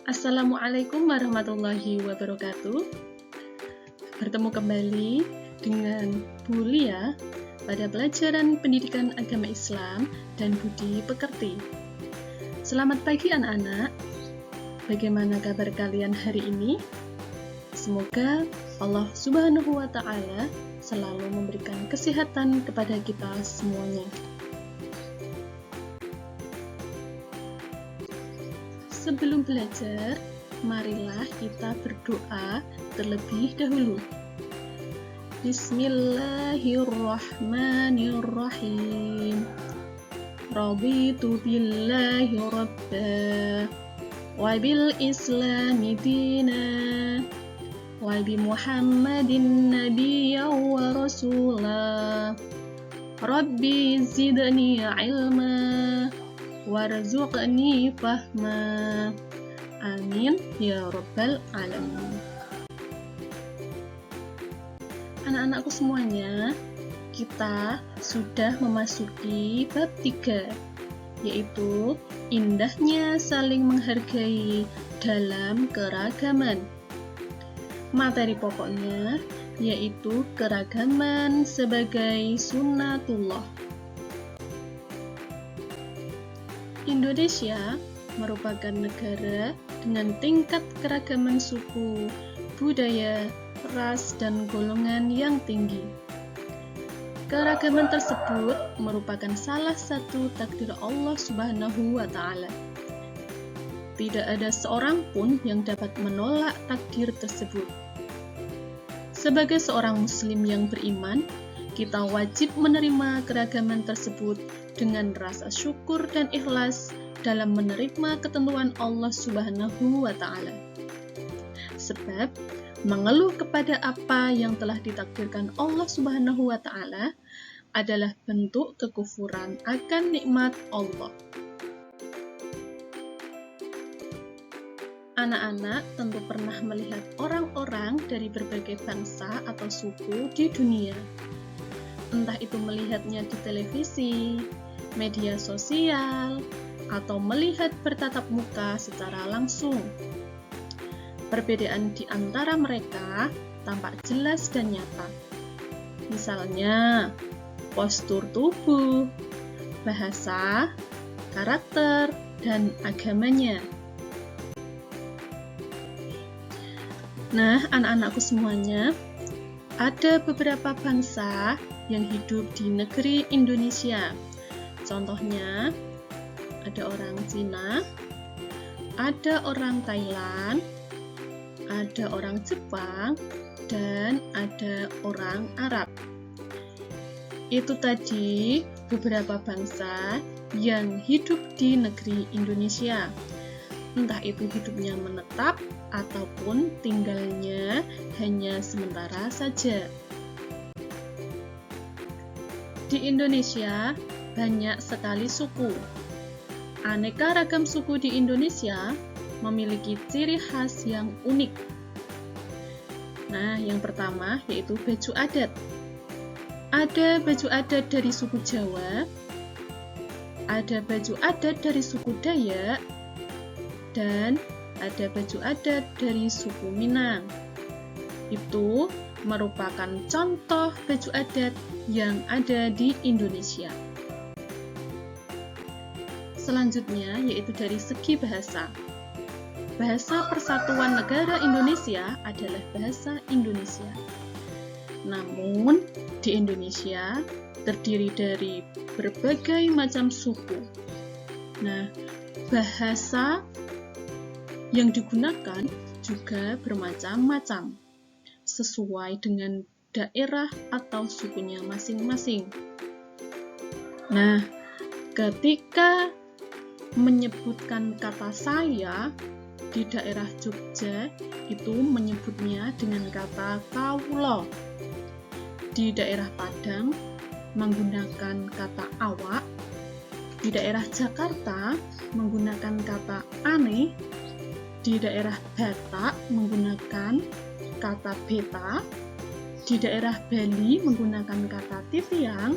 Assalamualaikum warahmatullahi wabarakatuh. Bertemu kembali dengan Bu Lia pada pelajaran pendidikan agama Islam dan budi pekerti. Selamat pagi anak-anak. Bagaimana kabar kalian hari ini? Semoga Allah Subhanahu wa Ta'ala selalu memberikan kesehatan kepada kita semuanya. Sebelum belajar, marilah kita berdoa terlebih dahulu. Bismillahirrahmanirrahim. Raditu billahi rabba wa bil islami dina wa bi Muhammadin nabiyya wa rasula. Rabbi zidni ilma warzuqni fahma. Amin ya rabbal alamin. Anak-anakku semuanya, kita sudah memasuki bab 3, yaitu indahnya saling menghargai dalam keragaman. Materi pokoknya yaitu keragaman sebagai sunnatullah. Indonesia merupakan negara dengan tingkat keragaman suku, budaya, ras, dan golongan yang tinggi. Keragaman tersebut merupakan salah satu takdir Allah Subhanahu wa Ta'ala. Tidak ada seorang pun yang dapat menolak takdir tersebut. Sebagai seorang Muslim yang beriman, kita wajib menerima keragaman tersebut dengan rasa syukur dan ikhlas dalam menerima ketentuan Allah Subhanahu wa Ta'ala. Sebab mengeluh kepada apa yang telah ditakdirkan Allah Subhanahu wa Ta'ala adalah bentuk kekufuran akan nikmat Allah. Anak-anak tentu pernah melihat orang-orang dari berbagai bangsa atau suku di dunia. Entah itu melihatnya di televisi, media sosial, atau melihat bertatap muka secara langsung. Perbedaan di antara mereka tampak jelas dan nyata. Misalnya, postur tubuh, bahasa, karakter, dan agamanya. Nah, anak-anakku semuanya, ada beberapa bangsa yang hidup di negeri Indonesia. Contohnya, ada orang Cina, ada orang Thailand, ada orang Jepang, dan ada orang Arab. Itu tadi beberapa bangsa yang hidup di negeri Indonesia. Entah itu hidupnya menetap ataupun tinggalnya hanya sementara saja. Di Indonesia banyak sekali suku. Aneka ragam suku di Indonesia memiliki ciri khas yang unik. Nah, yang pertama yaitu baju adat. Ada baju adat dari suku Jawa, ada baju adat dari suku Dayak, dan ada baju adat dari suku Minang. Itu merupakan contoh baju adat yang ada di Indonesia. Selanjutnya yaitu dari segi bahasa. Bahasa Persatuan Negara Indonesia adalah bahasa Indonesia. Namun, di Indonesia terdiri dari berbagai macam suku. Nah, bahasa yang digunakan juga bermacam-macam, sesuai dengan daerah atau sukunya masing-masing. Nah, ketika menyebutkan kata saya di daerah Jogja, itu menyebutnya dengan kata kawula. Di daerah Padang menggunakan kata awak, di daerah Jakarta menggunakan kata aneh, di daerah Batak menggunakan kata beta, di daerah Bali menggunakan kata titiang,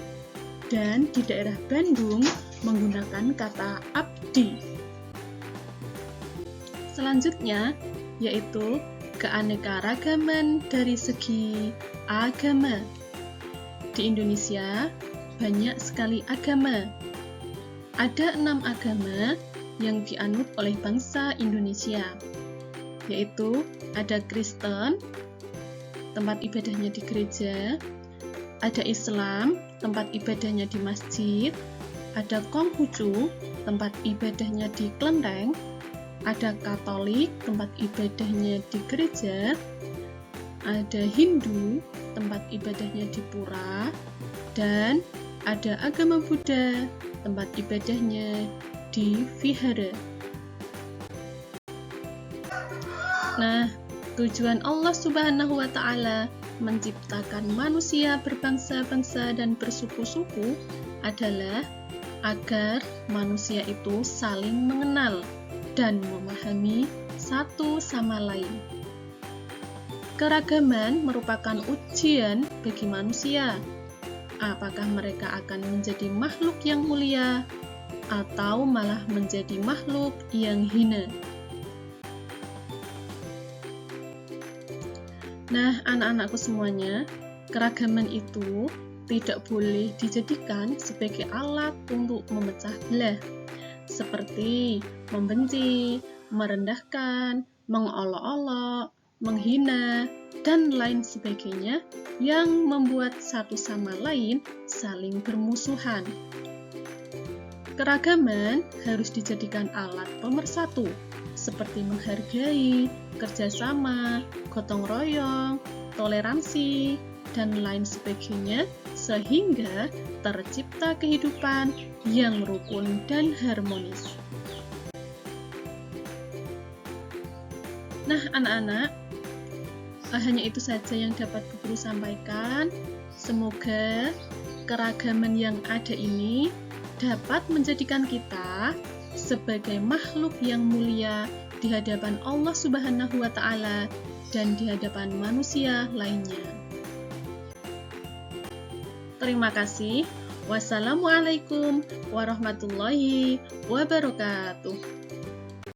dan di daerah Bandung menggunakan kata abdi. selanjutnya yaitu keanekaragaman dari segi agama. Di Indonesia banyak sekali agama. Ada 6 agama yang dianut oleh bangsa Indonesia, yaitu ada Kristen, tempat ibadahnya di gereja, ada Islam, tempat ibadahnya di masjid, ada Konghucu, tempat ibadahnya di kelenteng, ada Katolik, tempat ibadahnya di gereja, ada Hindu, tempat ibadahnya di pura, dan ada agama Buddha, tempat ibadahnya di vihara. Nah, tujuan Allah Subhanahu wa Ta'ala menciptakan manusia berbangsa-bangsa dan bersuku-suku adalah agar manusia itu saling mengenal dan memahami satu sama lain. Keragaman merupakan ujian bagi manusia. Apakah mereka akan menjadi makhluk yang mulia atau malah menjadi makhluk yang hina? Nah, anak-anakku semuanya, keragaman itu tidak boleh dijadikan sebagai alat untuk memecah belah, seperti membenci, merendahkan, mengolok-olok, menghina, dan lain sebagainya yang membuat satu sama lain saling bermusuhan. Keragaman harus dijadikan alat pemersatu, seperti menghargai, kerjasama, gotong royong, toleransi, dan lain sebagainya, sehingga tercipta kehidupan yang rukun dan harmonis. Nah, anak-anak, hanya itu saja yang dapat Bu Guru sampaikan. Semoga keragaman yang ada ini dapat menjadikan kita sebagai makhluk yang mulia di hadapan Allah Subhanahu wa Ta'ala dan di hadapan manusia lainnya. Terima kasih. Wassalamualaikum warahmatullahi wabarakatuh.